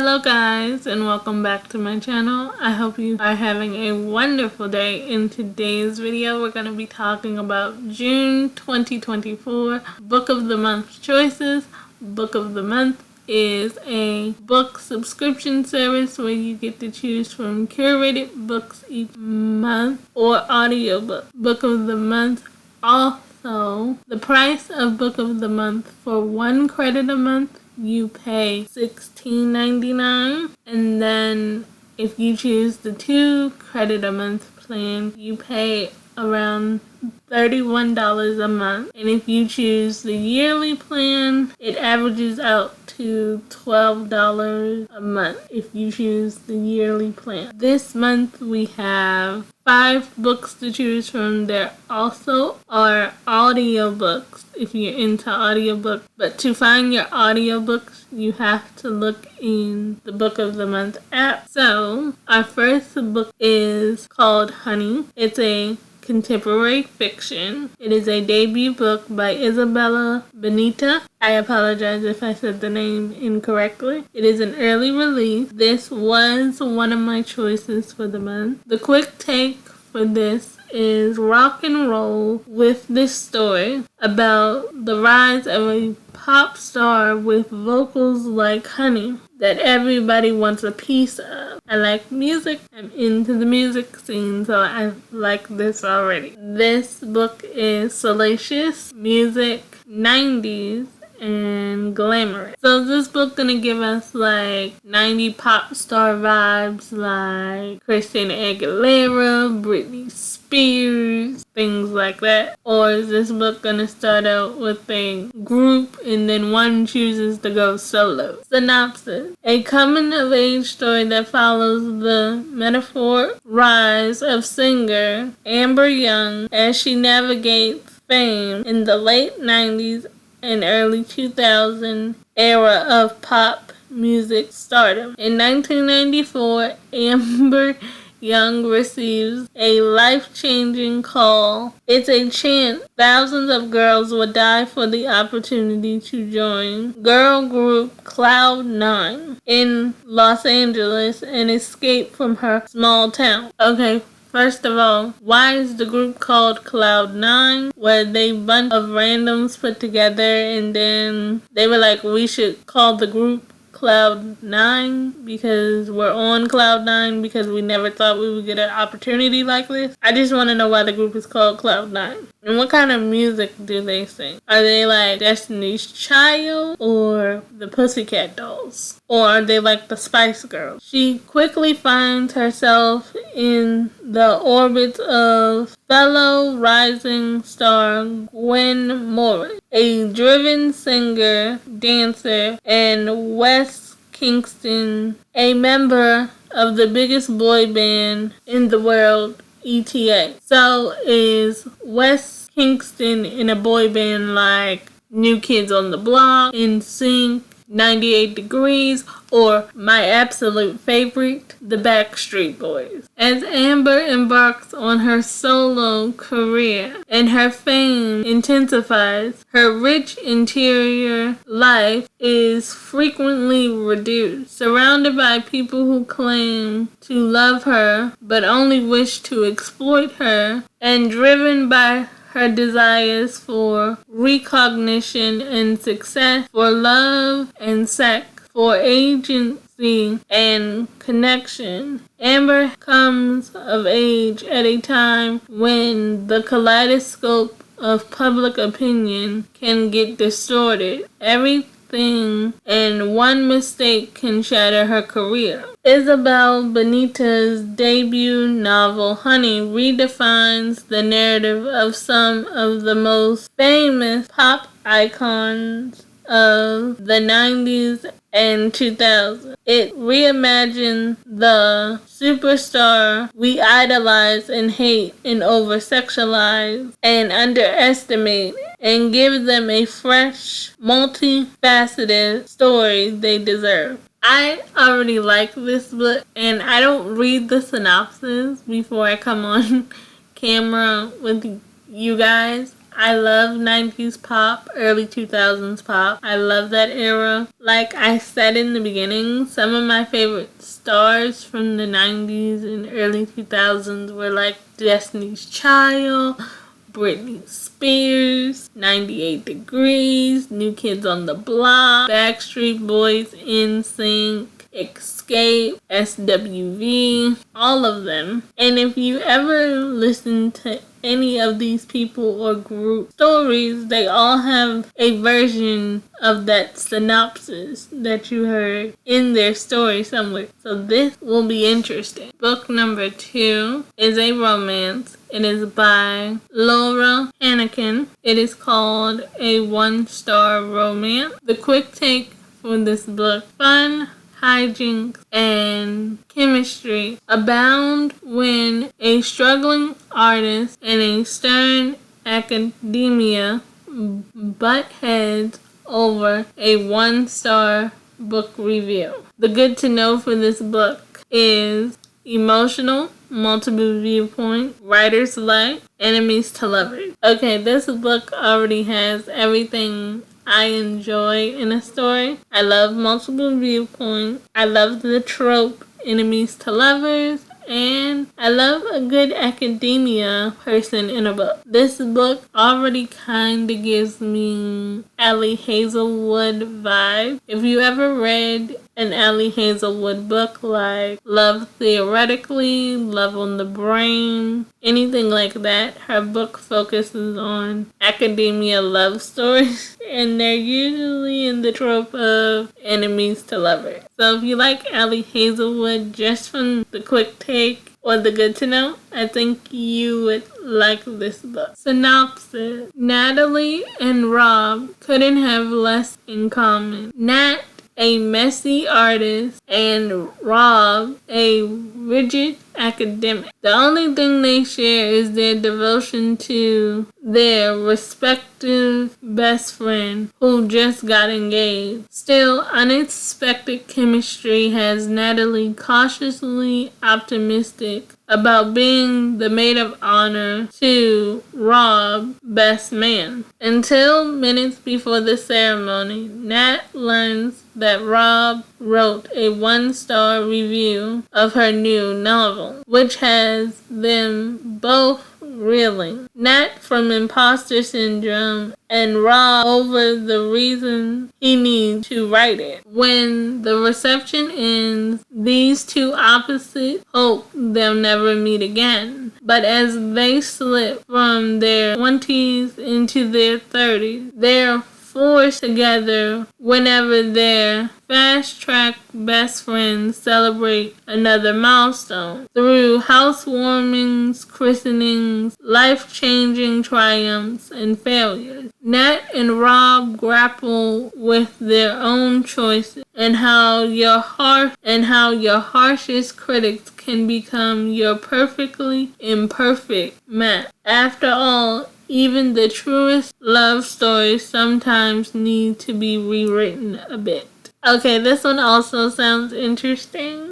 Hello guys, and welcome back to my channel. I hope you are having a wonderful day. In today's video, we're going to be talking about June 2024 Book of the Month choices. Book of the Month is a book subscription service where you get to choose from curated books each month or audiobook. Book of the Month also, the price of Book of the Month for 1 credit a month, you pay $16.99, and then if you choose the 2 credit a month plan, you pay around $31 a month. And if you choose the yearly plan, it averages out to $12 a month if you choose the yearly plan. This month we have 5 books to choose from. There also are audiobooks if you're into audiobooks, but to find your audiobooks you have to look in the Book of the Month app. So our first book is called Honey. It's a contemporary fiction. It is a debut book by Isabella Benita. I apologize if I said the name incorrectly. It is an early release. This was one of my choices for the month. The quick take for this is rock and roll with this story about the rise of a pop star with vocals like honey that everybody wants a piece of. I like music. I'm into the music scene, so I like this already. This book is salacious, music, 90s, and glamorous. So this book gonna give us like 90 pop star vibes like Christina Aguilera, Britney Spears, things like that? Or is this book gonna start out with a group and then one chooses to go solo? Synopsis: a coming of age story that follows the metaphoric rise of singer Amber Young as she navigates fame in the late 90s and early 2000 era of pop music stardom. In 1994, Amber Young receives a life-changing call. It's a chant thousands of girls would die for the opportunity to join girl group Cloud9 in Los Angeles and escape from her small town. Okay, first of all, why is the group called Cloud9? Were they a bunch of randoms put together and then they were like, we should call the group Cloud9 because we're on Cloud9 because we never thought we would get an opportunity like this? I just want to know why the group is called Cloud9. And what kind of music do they sing? Are they like Destiny's Child or the Pussycat Dolls? Or are they like the Spice Girls? She quickly finds herself in the orbit of fellow rising star Gwen Morris, a driven singer, dancer, and West Kingston, a member of the biggest boy band in the world, ETA. So is West Kingston in a boy band like New Kids on the Block, NSYNC, 98 Degrees, or my absolute favorite, the Backstreet Boys? As Amber embarks on her solo career and her fame intensifies, her rich interior life is frequently reduced. Surrounded by people who claim to love her but only wish to exploit her, and driven by her desires for recognition and success, for love and sex, for agency and connection, Amber comes of age at a time when the kaleidoscope of public opinion can get distorted. Everything and one mistake can shatter her career. Isabel Benita's debut novel, Honey, redefines the narrative of some of the most famous pop icons of the 90s and 2000s. It reimagines the superstar we idolize and hate and over-sexualize and underestimate, and give them a fresh, multifaceted story they deserve. I already like this book, and I don't read the synopsis before I come on camera with you guys. I love 90s pop, early 2000s pop. I love that era. Like I said in the beginning, some of my favorite stars from the 90s and early 2000s were like Destiny's Child, Britney Spears, 98 Degrees, New Kids on the Block, Backstreet Boys, NSYNC, Escape, SWV, all of them. And if you ever listen to any of these people or group stories, they all have a version of that synopsis that you heard in their story somewhere. So this will be interesting. Book number 2 is a romance. It is by Laura Hannigan. It is called A 1-Star Romance. The quick take for this book: fun, hijinks, and chemistry abound when a struggling artist and a stern academia butt heads over a 1-star book review. The good to know for this book is emotional, multiple viewpoint, writer's life, enemies to lovers. Okay, this book already has everything I enjoy in a story. I love multiple viewpoints. I love the trope enemies to lovers. And I love a good academia person in a book. This book already kind of gives me Allie Hazelwood vibe. If you ever read an Allie Hazelwood book like Love Theoretically, Love on the Brain, anything like that, her book focuses on academia love stories. And they're usually in the trope of enemies to lovers. So if you like Allie Hazelwood, just from the quick take or the good to know, I think you would like this book. Synopsis: Natalie and Rob couldn't have less in common. Nat, a messy artist, and Rob, a rigid academic. The only thing they share is their devotion to their respective best friend who just got engaged. Still, unexpected chemistry has Natalie cautiously optimistic about being the maid of honor to Rob, best man. Until minutes before the ceremony, Nat learns that Rob wrote a 1-star review of her new novel, which has them both reeling. Nat from imposter syndrome and Rob over the reason he needs to write it. When the reception ends, these two opposites hope they'll never meet again. But as they slip from their 20s into their 30s, they're forced together whenever their fast-track best friends celebrate another milestone. Through housewarmings, christenings, life-changing triumphs, and failures, Nat and Rob grapple with their own choices and how your harshest critics can become your perfectly imperfect match. After all, even the truest love stories sometimes need to be rewritten a bit. Okay, this one also sounds interesting.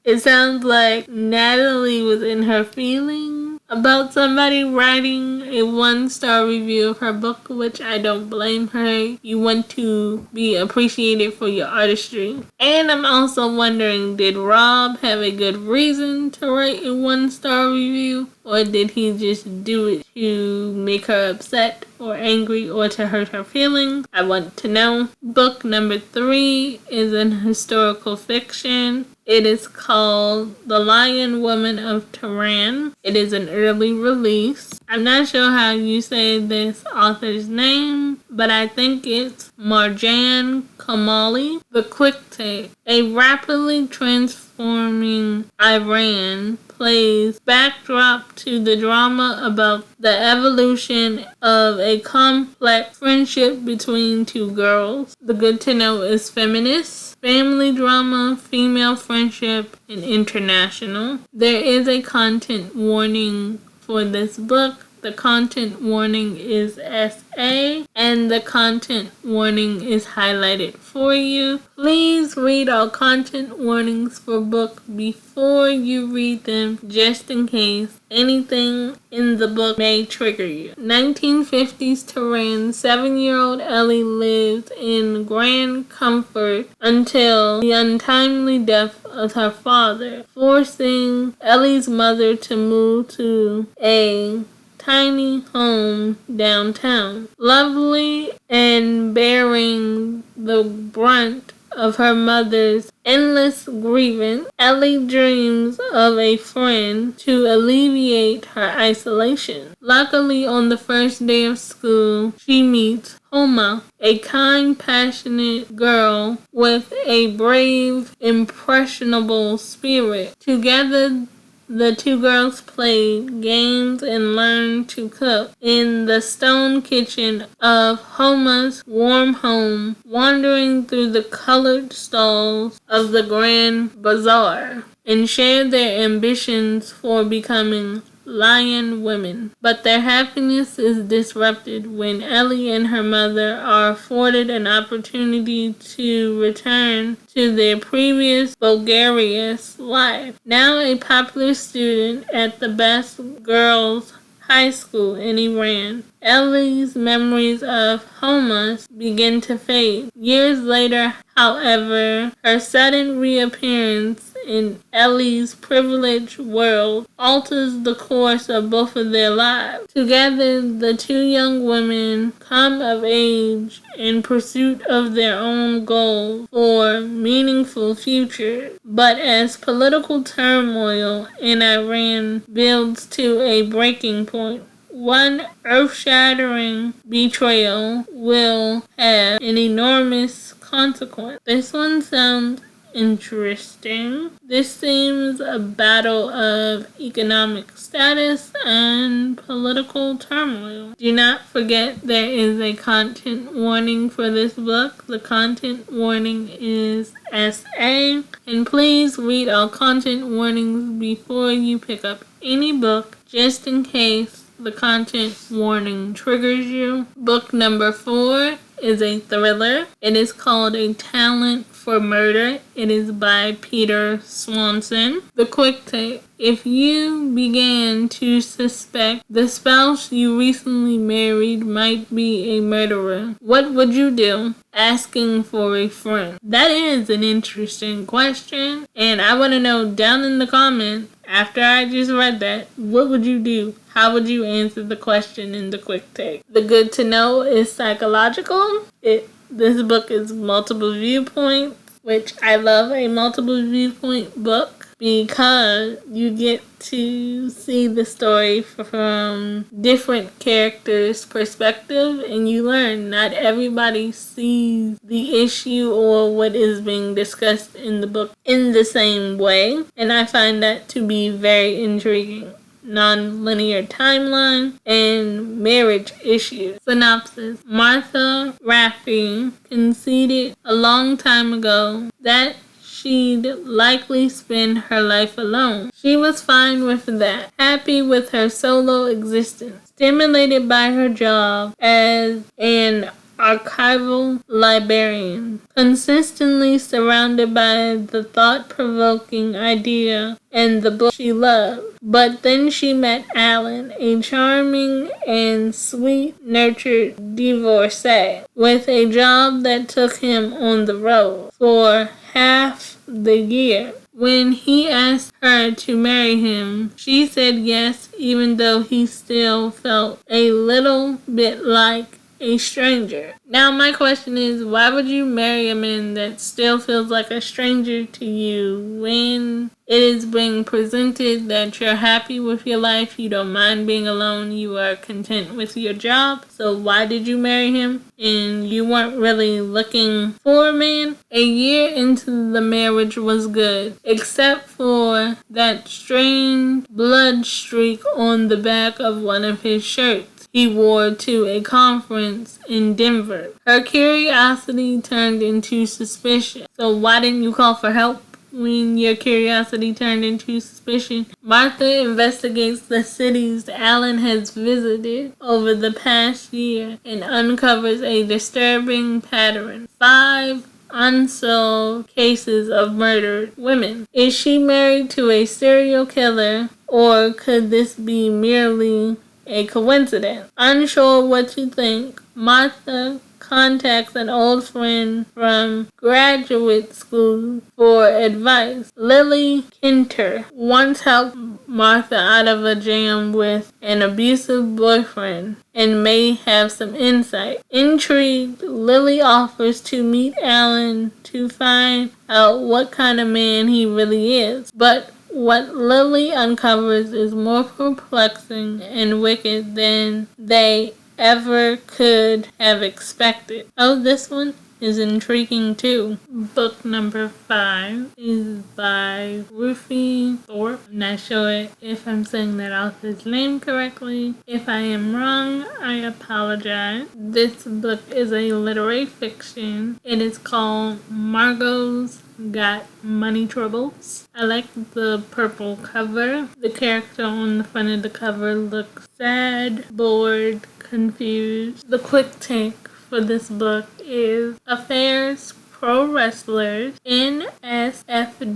It sounds like Natalie was in her feelings about somebody writing a 1-star review of her book, which I don't blame her. You want to be appreciated for your artistry. And I'm also wondering, did Rob have a good reason to write a 1-star review? Or did he just do it to make her upset or angry or to hurt her feelings? I want to know. Book number 3 is an historical fiction. It is called The Lion Woman of Tehran. It is an early release. I'm not sure how you say this author's name, but I think it's Marjan Kamali. The quick take: a rapidly transforming Iran plays backdrop to the drama about the evolution of a complex friendship between two girls. The good to know is feminist, family drama, female friendship, and international. There is a content warning for this book. the content warning is SA, and the content warning is highlighted for you. Please read all content warnings for book before you read them, just in case anything in the book may trigger you. 1950s Tehran, 7-year-old Ellie lives in grand comfort until the untimely death of her father, forcing Ellie's mother to move to a tiny home downtown. Lovely and bearing the brunt of her mother's endless grievance, Ellie dreams of a friend to alleviate her isolation. Luckily, on the first day of school, she meets Homa, a kind, passionate girl with a brave, impressionable spirit. Together, the two girls played games and learned to cook in the stone kitchen of Homa's warm home, wandering through the colored stalls of the Grand Bazaar, and shared their ambitions for becoming lion women. But their happiness is disrupted when Ellie and her mother are afforded an opportunity to return to their previous boisterous life. Now a popular student at the best girls' high school in Iran, Ellie's memories of Homa's begin to fade. Years later, however, her sudden reappearance in Ellie's privileged world alters the course of both of their lives. Together, the two young women come of age in pursuit of their own goals for meaningful futures. But as political turmoil in Iran builds to a breaking point, one earth-shattering betrayal will have an enormous consequence. This one sounds interesting. This seems a battle of economic status and political turmoil. Do not forget there is a content warning for this book. The content warning is SA, and please read all content warnings before you pick up any book, just in case the content warning triggers you. Book number 4 is a thriller. It is called A Talent for Murder. It is by Peter Swanson. The quick take: if you began to suspect the spouse you recently married might be a murderer, what would you do? Asking for a friend. That is an interesting question, and I want to know down in the comments, after I just read that, what would you do? How would you answer the question in the quick take? The good to know is psychological. This book is multiple viewpoints, which I love a multiple viewpoint book because you get to see the story from different characters' perspective, and you learn not everybody sees the issue or what is being discussed in the book in the same way, and I find that to be very intriguing. Non-linear timeline, and marriage issues. Synopsis: Martha Raffi conceded a long time ago that she'd likely spend her life alone. She was fine with that, happy with her solo existence, stimulated by her job as an archival librarian, consistently surrounded by the thought-provoking idea and the book she loved. But then she met Alan, a charming and sweet-nurtured divorcee, with a job that took him on the road for half the year. When he asked her to marry him, she said yes, even though he still felt a little bit like a stranger. Now my question is, why would you marry a man that still feels like a stranger to you when it is being presented that you're happy with your life, you don't mind being alone, you are content with your job? So why did you marry him? And you weren't really looking for a man? A year into the marriage was good, except for that strange blood streak on the back of one of his shirts he wore to a conference in Denver. Her curiosity turned into suspicion. So why didn't you call for help when your curiosity turned into suspicion. Martha investigates the cities Alan has visited over the past year and uncovers a disturbing pattern. 5 unsolved cases of murdered women. Is she married to a serial killer, or could this be merely a coincidence? Unsure what to think, Martha contacts an old friend from graduate school for advice. Lily Kinter once helped Martha out of a jam with an abusive boyfriend and may have some insight. Intrigued, Lily offers to meet Alan to find out what kind of man he really is. But what Lily uncovers is more perplexing and wicked than they ever could have expected. Oh, this one is intriguing too. Book number 5 is by Ruthie Thorpe. I'm not sure if I'm saying that author's name correctly. If I am wrong, I apologize. This book is a literary fiction. It is called Margot's Got Money Troubles. I like the purple cover. The character on the front of the cover looks sad, bored, confused. The quick take for this book is Affairs Pro Wrestlers NSFW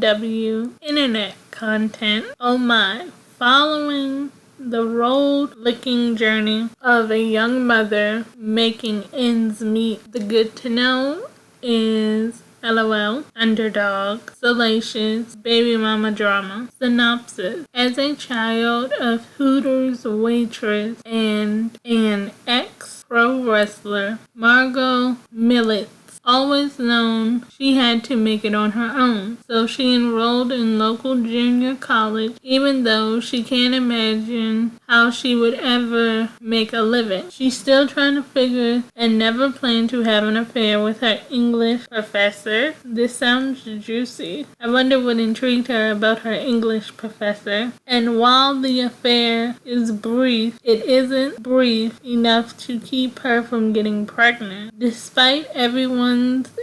Internet Content. Oh my. Following the road-licking journey of a young mother making ends meet. The good to know is LOL, underdog, salacious, baby mama drama. Synopsis. As a child of Hooters waitress and an ex-pro wrestler, Margot Millett always known she had to make it on her own, so she enrolled in local junior college, even though she can't imagine how she would ever make a living. She's still trying to figure and never planned to have an affair with her English professor. This sounds juicy. I wonder what intrigued her about her English professor. And while the affair is brief, it isn't brief enough to keep her from getting pregnant. Despite everyone's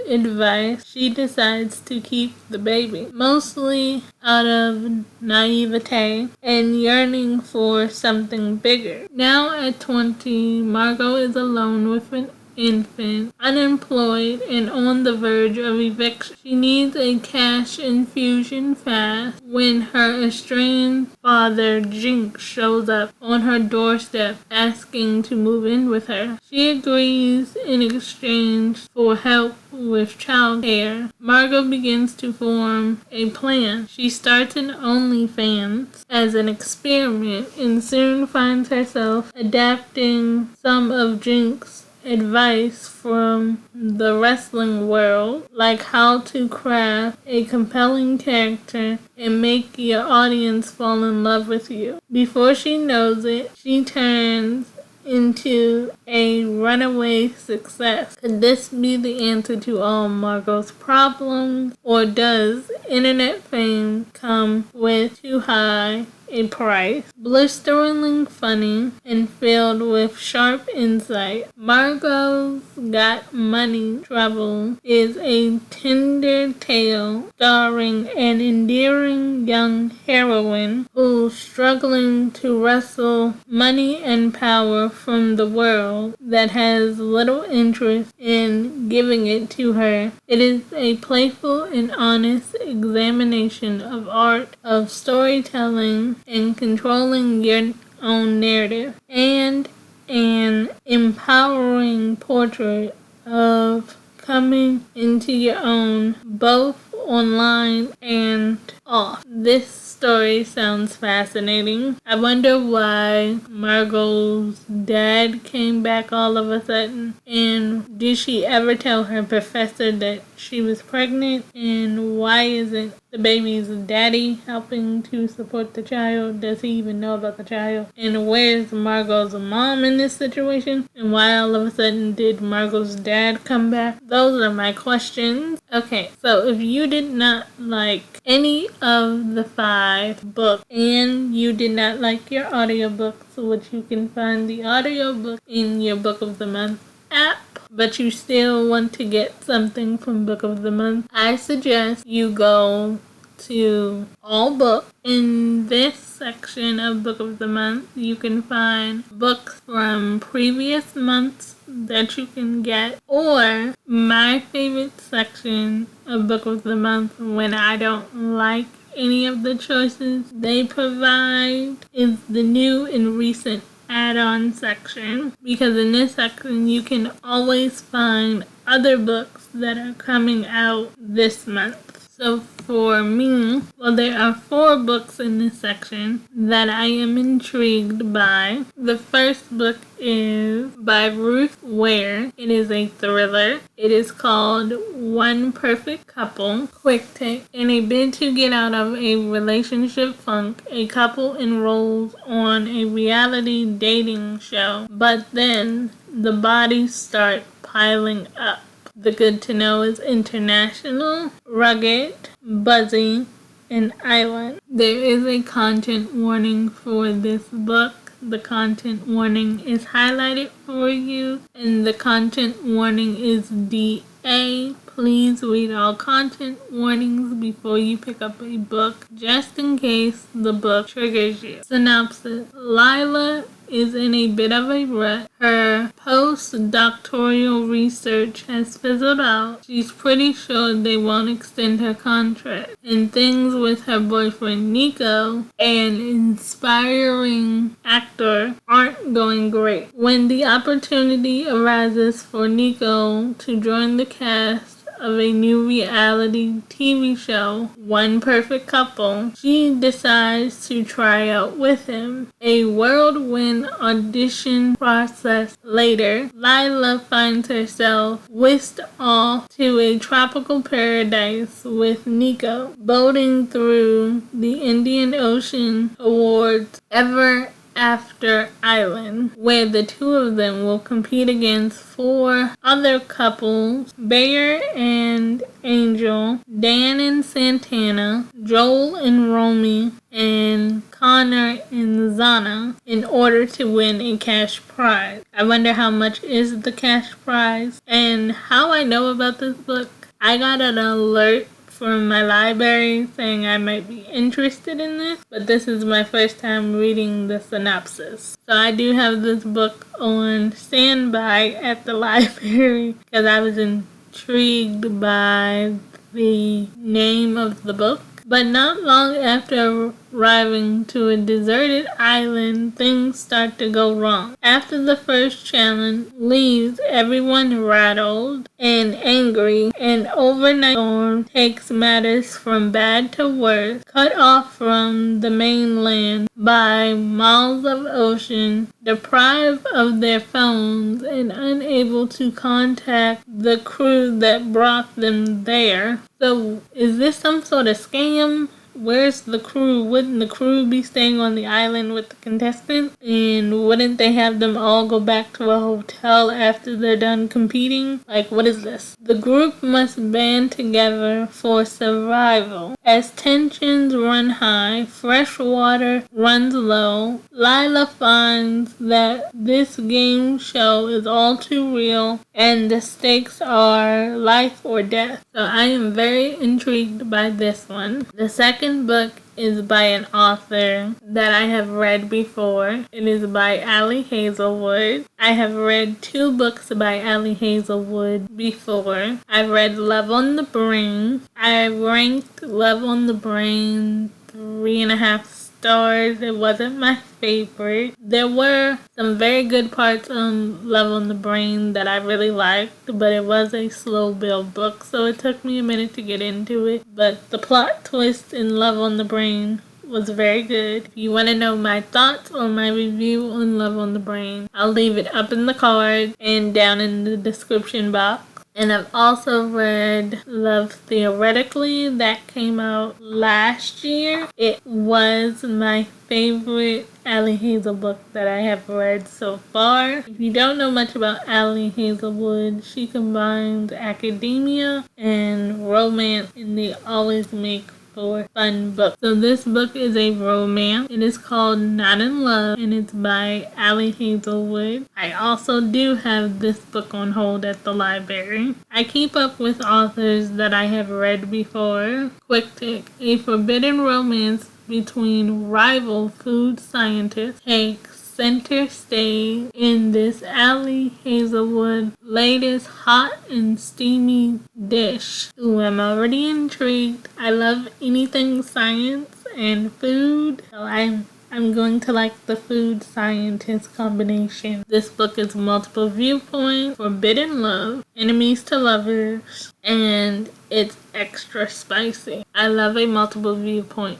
advice, she decides to keep the baby, mostly out of naivete and yearning for something bigger. Now at 20, Margot is alone with an infant, unemployed, and on the verge of eviction. She needs a cash infusion fast when her estranged father, Jinx, shows up on her doorstep asking to move in with her. She agrees in exchange for help with childcare. Margot begins to form a plan. She starts an OnlyFans as an experiment and soon finds herself adapting some of Jinx's advice from the wrestling world, like how to craft a compelling character and make your audience fall in love with you. Before she knows it, she turns into a runaway success. Could this be the answer to all Margot's problems, or does internet fame come with too high a price? Blisteringly funny and filled with sharp insight, Margot's Got Money Trouble is a tender tale starring an endearing young heroine who's struggling to wrestle money and power from the world that has little interest in giving it to her. It is a playful and honest examination of art, of storytelling, and controlling your own narrative, and an empowering portrait of coming into your own, both online and off. This story sounds fascinating. I wonder why Margot's dad came back all of a sudden, and did she ever tell her professor that she was pregnant, and why isn't the baby's daddy helping to support the child? Does he even know about the child? And where's Margot's mom in this situation? And why all of a sudden did Margot's dad come back? Those are my questions. Okay, so if you did not like any of the 5 books and you did not like your audiobooks, which you can find the audiobook in your Book of the Month app, but you still want to get something from Book of the Month, I suggest you go to all books. In this section of Book of the Month, you can find books from previous months that you can get, or my favorite section of Book of the Month when I don't like any of the choices they provide is the new and recent add-on section, because in this section you can always find other books that are coming out this month. So for me, well, there are 4 books in this section that I am intrigued by. The first book is by Ruth Ware. It is a thriller. It is called One Perfect Couple. Quick take. In a bid to get out of a relationship funk, a couple enrolls on a reality dating show, but then the bodies start piling up. The good to know is international, rugged, buzzy, and island. There is a content warning for this book. The content warning is highlighted for you, and the content warning is DA. Please read all content warnings before you pick up a book, just in case the book triggers you. Synopsis. Lila is in a bit of a rut. Her postdoctoral research has fizzled out. She's pretty sure they won't extend her contract. And things with her boyfriend Nico, an inspiring actor, aren't going great. When the opportunity arises for Nico to join the cast of a new reality TV show, One Perfect Couple, she decides to try out with him. A whirlwind audition process later, Lila finds herself whisked off to a tropical paradise with Nico, boating through the Indian Ocean towards Ever After Island, where the 2 of them will compete against 4 other couples, Bayer and Angel, Dan and Santana, Joel and Romy, and Connor and Zana, in order to win a cash prize. I wonder how much is the cash prize. And how I know about this book, I got an alert from my library saying I might be interested in this, but this is my first time reading the synopsis. So I do have this book on standby at the library because I was intrigued by the name of the book. But not long after arriving to a deserted island, things start to go wrong. After the first challenge leaves everyone rattled and angry, an overnight storm takes matters from bad to worse. Cut off from the mainland by miles of ocean, deprived of their phones, and unable to contact the crew that brought them there. So, is this some sort of scam? Where's the crew? Wouldn't the crew be staying on the island with the contestants? And wouldn't they have them all go back to a hotel after they're done competing? Like, what is this? The group must band together for survival. As tensions run high, fresh water runs low, Lila finds that this game show is all too real and the stakes are life or death. So I am very intrigued by this one. The second book is by an author that I have read before. It is by Ali Hazelwood. I have read 2 books by Ali Hazelwood before. I've read Love on the Brain. I ranked Love on the Brain 3.5 stars. It wasn't my favorite. There were some very good parts on Love on the Brain that I really liked, but it was a slow build book, so it took me a minute to get into it. But the plot twist in Love on the Brain was very good. If you want to know my thoughts or my review on Love on the Brain, I'll leave it up in the card and down in the description box. And I've also read Love Theoretically, that came out last year. It was my favorite Ali Hazel book that I have read so far. If you don't know much about Ali Hazelwood, she combines academia and romance, and they always make for fun books. So this book is a romance. It is called Not in Love, and it's by Allie Hazelwood. I also do have this book on hold at the library. I keep up with authors that I have read before. Quick Take: a forbidden romance between rival food scientists takes center stage in this Allie Hazelwood latest hot and steamy dish. Ooh, I'm already intrigued. I love anything science and food, so I'm going to like the food scientist combination. This book is multiple viewpoints, forbidden love, enemies to lovers, and it's extra spicy. I love a multiple viewpoint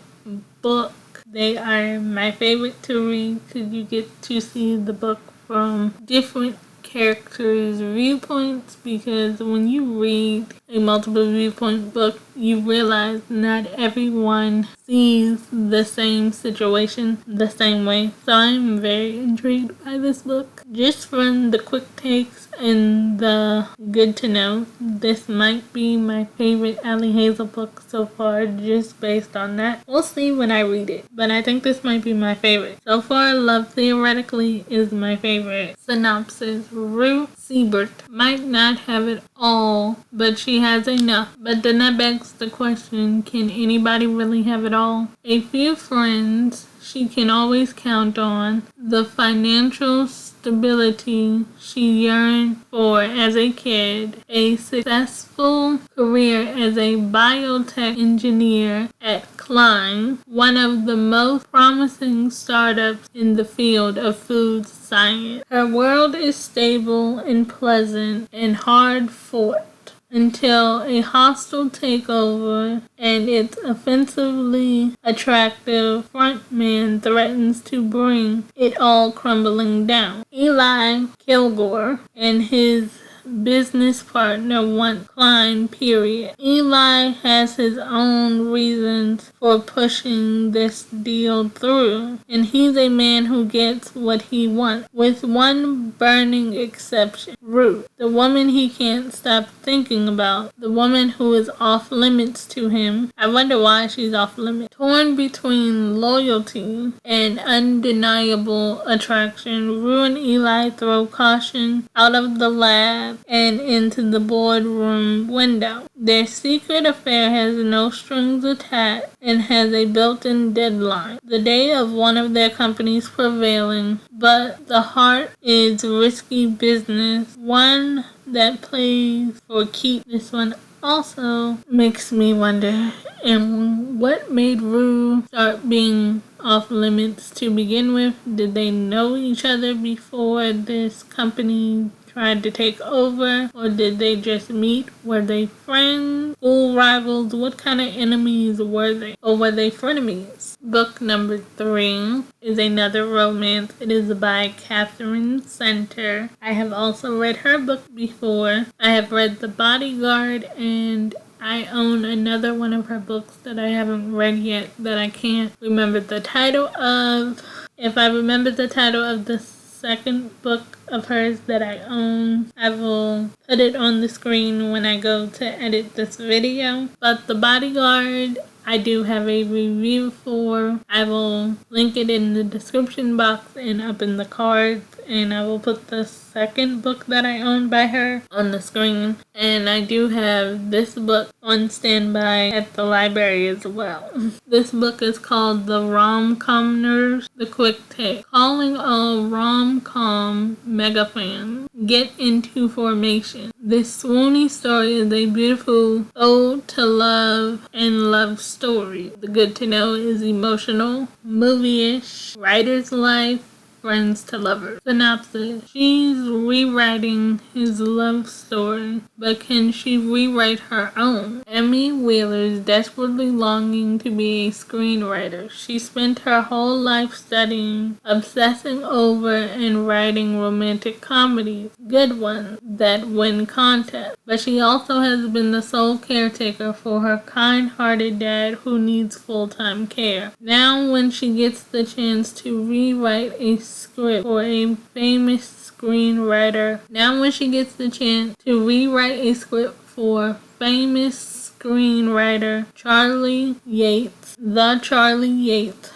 book. They are my favorite to read because you get to see the book from different characters' viewpoints, because when you read a multiple viewpoint book, you realize not everyone sees the same situation the same way. So I'm very intrigued by this book. Just from the quick takes and the good to know, this might be my favorite Allie Hazel book so far, just based on that. We'll see when I read it, but I think this might be my favorite. So far, Love Theoretically is my favorite. Synopsis: Ruth Siebert might not have it all, but she has enough. But then that begs the question, can anybody really have it all? A few friends she can always count on, the financial stability she yearned for as a kid, a successful career as a biotech engineer at Klein, one of the most promising startups in the field of food science. Her world is stable and pleasant and hard fought until a hostile takeover and its offensively attractive frontman threatens to bring it all crumbling down. Eli Kilgore and his business partner want Klein, period. Eli has his own reasons for pushing this deal through, and he's a man who gets what he wants, with one burning exception: Ruth, the woman he can't stop thinking about, the woman who is off limits to him. I wonder why she's off limits. Torn between loyalty and undeniable attraction, Rue and Eli throw caution out of the lab and into the boardroom window. Their secret affair has no strings attached and has a built-in deadline, the day of one of their companies prevailing, but the heart is risky business, one that plays for keeps. This one also makes me wonder, and what made Rue start being off limits to begin with? Did they know each other before this company tried to take over, or did they just meet? Were they friends, school rivals? What kind of enemies were they, or were they frenemies? Book number 3 is another romance. It is by Catherine Center. I have also read her book before. I have read The Bodyguard, and I own another one of her books that I haven't read yet that I can't remember the title of. If I remember the title of the second book of hers that I own, I will put it on the screen when I go to edit this video. But The Bodyguard, I do have a review for. I will link it in the description box and up in the cards, and I will put the second book that I own by her on the screen. And I do have this book on standby at the library as well. This book is called The Rom-Com Nurse, The Quick Take. Calling all rom-com mega fans, get into formation. This swoony story is a beautiful ode to love and love story. The good to know is emotional, movie-ish, writer's life, friends to lovers. Synopsis: she's rewriting his love story, but can she rewrite her own? Emmy Wheeler is desperately longing to be a screenwriter. She spent her whole life studying, obsessing over, and writing romantic comedies, good ones that win contests. But she also has been the sole caretaker for her kind-hearted dad who needs full-time care. Now when she gets the chance to rewrite a script for a famous screenwriter. Now when she gets the chance to rewrite a script for famous screenwriter Charlie Yates,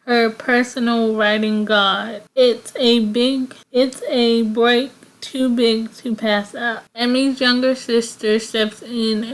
her personal writing god. It's a break too big to pass up. Emmy's younger sister steps in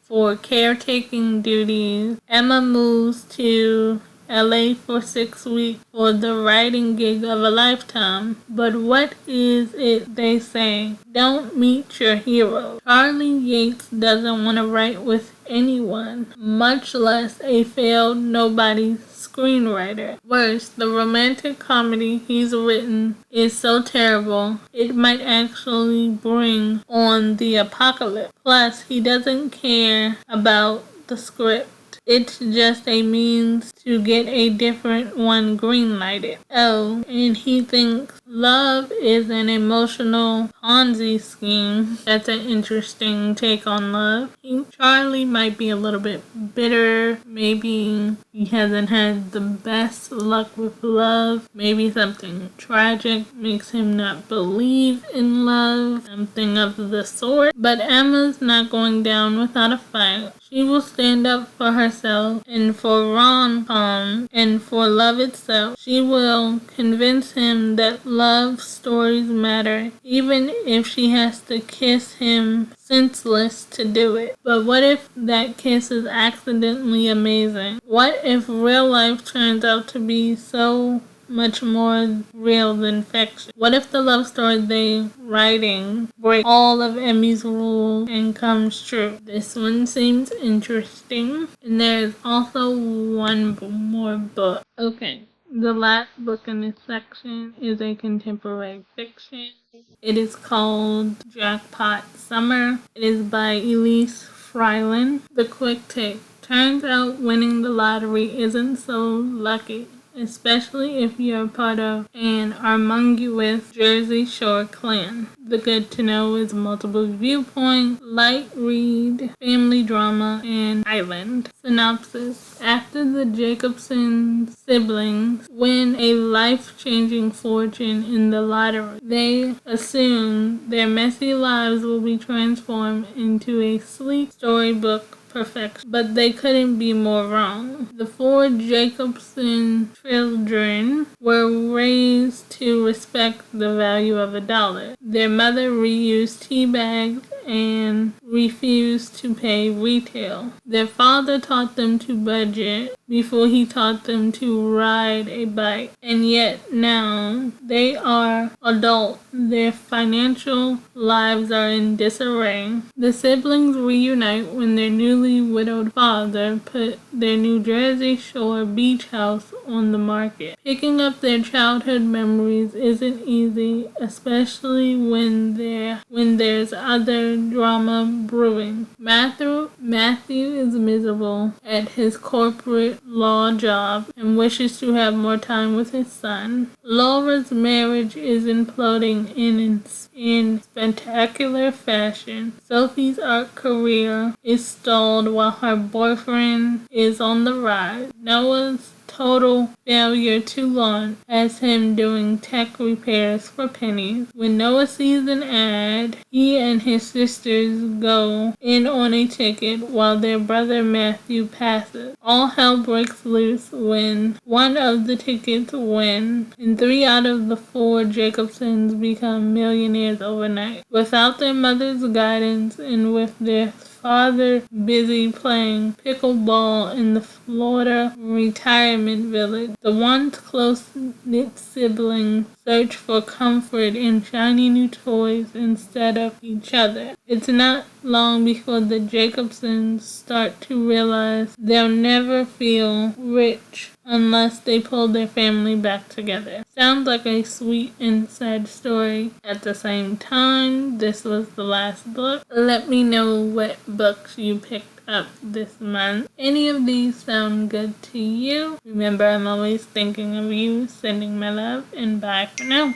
for caretaking duties. Emma moves to LA for 6 weeks for the writing gig of a lifetime. But what is it they say? Don't meet your hero. Charlie Yates doesn't want to write with anyone, much less a failed nobody screenwriter. Worse, the romantic comedy he's written is so terrible it might actually bring on the apocalypse. Plus, he doesn't care about the script. It's just a means to get a different one greenlighted. Oh, and he thinks love is an emotional Ponzi scheme. That's an interesting take on love. Charlie might be a little bit bitter. Maybe he hasn't had the best luck with love. Maybe something tragic makes him not believe in love. Something of the sort. But Emma's not going down without a fight. She will stand up for herself and for rom-com and for love itself. She will convince him that love stories matter, even if she has to kiss him senseless to do it. But what if that kiss is accidentally amazing? What if real life turns out to be so much more real than fiction? What if the love story they writing breaks all of Emmy's rules and comes true? This one seems interesting. And there's also one more book. Okay, the last book in this section is a contemporary fiction. It is called Jackpot Summer. It is by Elise Fryland. The quick take. Turns out winning the lottery isn't so lucky, especially if you're part of an armonguous Jersey Shore clan. The good to know is multiple viewpoints, light read, family drama, and island. Synopsis. After the Jacobson siblings win a life-changing fortune in the lottery, they assume their messy lives will be transformed into a sleek storybook perfection, but they couldn't be more wrong. The 4 Jacobson children were raised to respect the value of $1. Their mother reused tea bags and refused to pay retail. Their father taught them to budget before he taught them to ride a bike. And yet now they are adults. Their financial lives are in disarray. The siblings reunite when their newly widowed father put their New Jersey Shore beach house on the market. Picking up their childhood memories isn't easy, especially when there's other drama brewing. Matthew is miserable at his corporate law job and wishes to have more time with his son. Laura's marriage is imploding in spectacular fashion. Sophie's art career is stalled while her boyfriend is on the rise. Noah's total failure to launch has him doing tech repairs for pennies. When Noah sees an ad, he and his sisters go in on a ticket while their brother Matthew passes. All hell breaks loose when one of the tickets win, and 3 out of the 4 Jacobsons become millionaires overnight. Without their mother's guidance and with their father busy playing pickleball in the Florida retirement village, the once close-knit siblings search for comfort in shiny new toys instead of each other. It's not long before the Jacobsons start to realize they'll never feel rich unless they pull their family back together. Sounds like a sweet and sad story. At the same time, this was the last book. Let me know what books you picked up this month. Any of these sound good to you? Remember, I'm always thinking of you, sending my love, and bye for now.